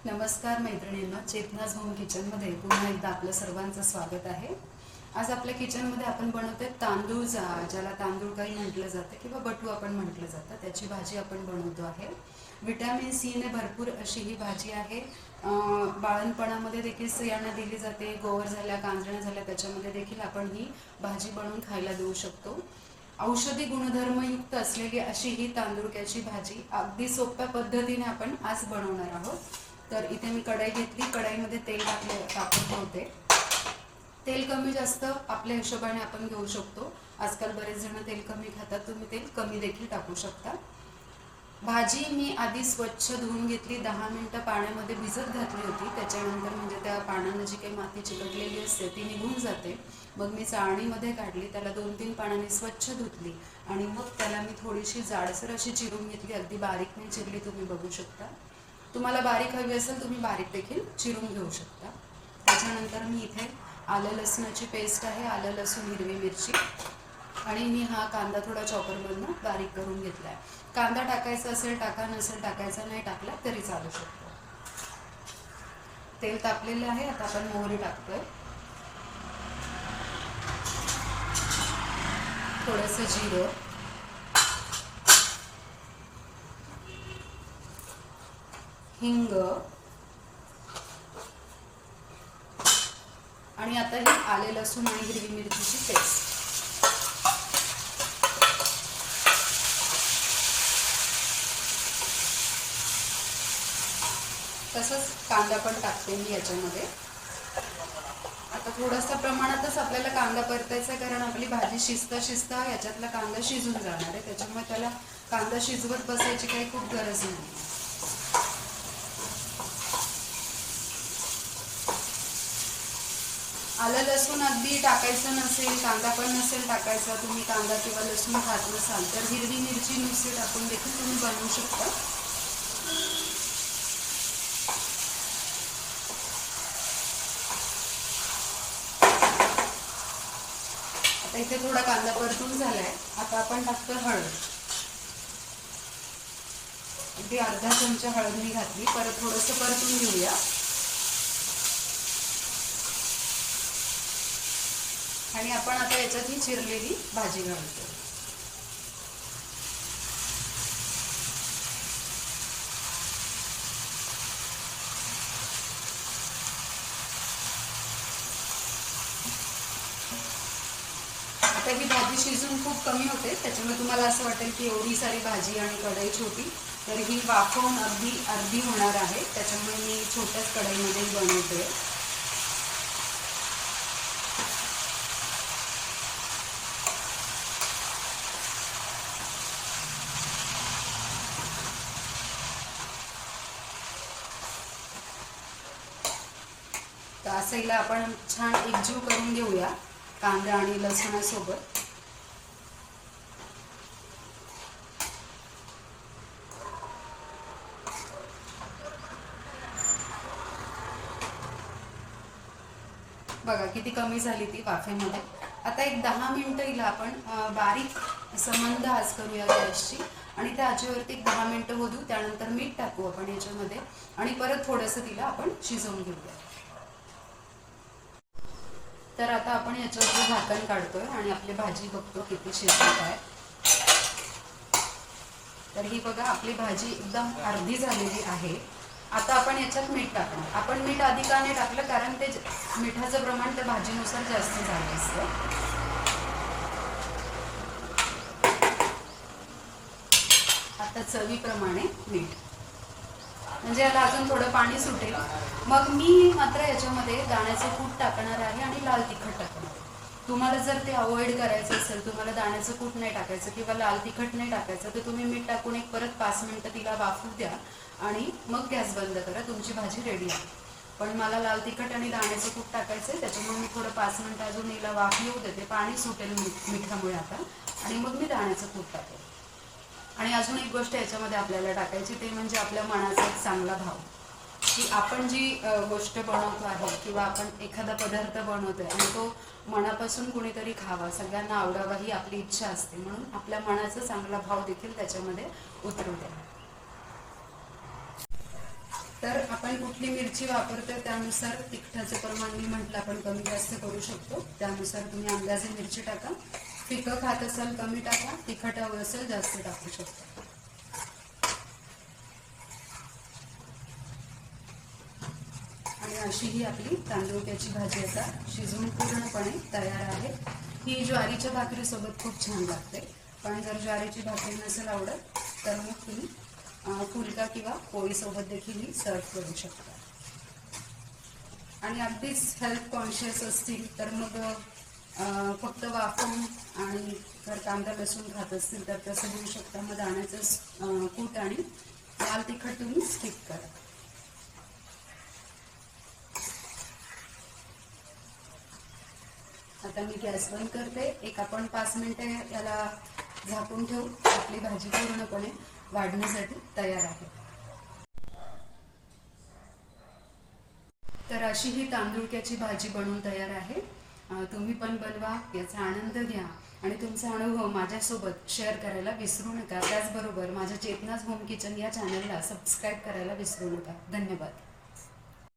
नमस्कार मैत्रिणींनो, चेतनाज होम किचनमध्ये पुन्हा एकदा आपलं सर्वांचं स्वागत आहे। आज आपल्या किचनमध्ये आपण बनवतोय तांदूळ, ज्याला तांदूळ काही म्हटलं जातं किंवा बटू आपण म्हटलं जातं, त्याची भाजी आपण बनवतो आहे। विटॅमिन सी ने भरपूर अशी ही भाजी आहे। बाळंतपणामध्ये देखील स्त्रियांना दिली जाते। गोवर झाल्या, कांजण्या झाल्या त्याच्यामध्ये देखील आपण ही भाजी बनवून खायला देऊ शकतो। औषधी गुणधर्मयुक्त असलेली अशी ही तांदूळक्याची भाजी अगदी सोप्या पद्धतीने आपण आज बनवणार आहोत। तर इथे मी कढई घेतली, कढईमध्ये तेल टाकून ठेवते। तेल कमी जास्त आपल्या हिशोबाने आपण घेऊ शकतो। आजकाल बरेच जण तेल कमी खातात, तुम्ही तेल कमी देखील टाकू शकता। भाजी मी आधी स्वच्छ धुवून घेतली, 10 मिनिटं पाण्यामध्ये भिजत घातली होती। त्याच्यानंतर म्हणजे त्या पाण्याने जी काही माती चिकटलेली असते ती निघून जाते। मग मी चाळणीमध्ये काढली, त्याला 2-3 पाण्याने स्वच्छ धुतली आणि मग त्याला मी थोडीशी जाडसर अशी चिरून घेतली। अगदी बारीक नाही चिरली, तुम्ही बघू शकता। तुम्हाला बारीक हवी असेल तुम्ही बारीक देखील चिरून घेऊ शकता। त्याच्यानंतर मी इथे आलं लसणाची पेस्ट आहे, आलं लसूण हिरवी मिरची, आणि मी हा कांदा थोडा चॉपरमधून बारीक करून घेतला आहे। कांदा टाकायचा असेल टाका, नसेल टाकायचा नाही टाकला तरी चालू शकतो। तेल तापलेलं आहे, आता आपण मोहरी टाकतोय, थोडंसं जिरं, हिंग, आणि आता ही आले लसूण आणि हिरवी मिरचीची पेस्ट। तसंच कांदा पण टाकते मी याच्यामध्ये। आता थोडंसं प्रमाणातच आपल्याला कांदा परतायचा आहे, कारण आपली भाजी शिजता याच्यातला कांदा शिजून जाणार आहे। त्याच्यामुळे त्याला कांदा शिजवत बसायची काही खूप गरज नाही। आलं लसूण अगदी टाकायचं नसेल, कांदा पण नसेल टाकायचा, तुम्ही कांदा किंवा लसूण खात नसाल तर हिरवी मिरची नुसती टाकून देखील तुम्ही बनवू शकता। आता इथे थोडा कांदा परतून झालाय, आता आपण टाकतो हळद। अगदी अर्धा चमचा हळद मी घातली, परत थोडंसं परतून घेऊया। आणि आपण आता याच्यात ही चिरलेली भाजी घालतो। आता ही भाजी शिजून खूप कमी होते, त्याच्यामुळे तुम्हाला असं वाटेल की एवढी सारी भाजी आणि कढई छोटी, तर ही वाफवून अगदी अर्धी होणार आहे। त्याच्यामुळे मी छोट्याच कढईमध्ये बनवते। तर असं हिला आपण छान एकजीव करून घेऊया कांदा आणि लसणासोबत। बघा किती कमी झाली ती वाफेमध्ये। आता एक 10 मिनिटं हिला आपण बारीक मंद आच करूया गॅसची, आणि त्या आचेवरती एक 10 मिनिटं होऊ देऊ। त्यानंतर मीठ टाकू आपण याच्यामध्ये आणि परत थोडंसं तिला आपण शिजवून घेऊया। तर आता आपण याच्यावरती झाकण काढतोय आणि आपली भाजी बघतो किती शिजत आहे। तर ही बघा आपली भाजी एकदम अर्धी झालेली आहे। आता आपण याच्यात मीठ टाकणार। आपण मीठ आधी का नाही टाकलं, कारण ते मिठाचं प्रमाण त्या भाजीनुसार जास्त झालं असतं। आता चवीप्रमाणे मीठ, म्हणजे याला अजून थोडं पाणी सुटेल। मग मी मात्र याच्यामध्ये दाण्याचं कूट टाकणार आहे आणि लाल तिखट टाकणार आहे। तुम्हाला जर ते अवॉइड करायचं असेल, तुम्हाला दाण्याचं कूट नाही टाकायचं किंवा लाल तिखट नाही टाकायचं, तर तुम्ही मीठ टाकून एक परत 5 मिनिटं तिला वाफू द्या आणि मग गॅस बंद करा, तुमची भाजी रेडी आहे। पण मला लाल तिखट आणि दाण्याचं कूट टाकायचं आहे, त्याच्यामुळे मी थोडं 5 मिनिटं अजून हिला वाफ येऊ देते, पाणी सुटेल मिठामुळे आता, आणि मग मी दाण्याचं कूट टाकेल। आणि अजून एक गोष्ट याच्यामध्ये आपल्याला टाकायची, ते म्हणजे आपल्या मनाचा एक चांगला भाव, की आपण जी गोष्ट बनवतो आहे किंवा आपण एखादा पदार्थ बनवतोय आणि तो मनापासून कुणीतरी खावा, सगळ्यांना आवडावा ही आपली इच्छा असते। म्हणून आपल्या मनाचा चांगला भाव देखील त्याच्यामध्ये उतरू द्या। तर आपण कुठली मिरची वापरतो त्यानुसार तिखटाचं प्रमाण मी म्हटलं आपण कमी जास्त करू शकतो, त्यानुसार तुम्ही अंदाजे मिरची टाका. फिकं खात असाल कमी टाका, तिखट हवं असेल जास्त टाकू शकता. आणि अशी ही आपली तांदूळक्याची भाजी आता शिजून पूर्णपणे तयार आहे. ही ज्वारीच्या भाकरीसोबत खूप छान लागते, पण जर ज्वारीची भाकरी नसेल आवडत तर मग तुम्ही फुलका किंवा पोळीसोबत देखील ही सर्व करू शकता. आणि अगदीच हेल्थ कॉन्शियस असतील तर मग फक्त वाफवून आणि जर कांदा लसूण खात असतील तर तसं घेऊ शकता. मग दाण्याचं कूट आणि लाल तिखट तुम्ही स्किप करा. आता मी गॅस बंद करते. एक आपण 5 मिनिटे याला झाकून ठेवू. आपली भाजी पूर्णपणे वाढण्यासाठी तयार आहे. तर अशी ही तांदूळक्याची भाजी बनवून तयार आहे. तुम्ही पण बनवा, याचा आनंद घ्या आणि तुमचा अनुभव माझ्यासोबत शेअर करायला विसरू नका. त्याचबरोबर माझ्या चेतनाज होम किचन या चॅनलला सबस्क्राईब करायला विसरू नका. धन्यवाद.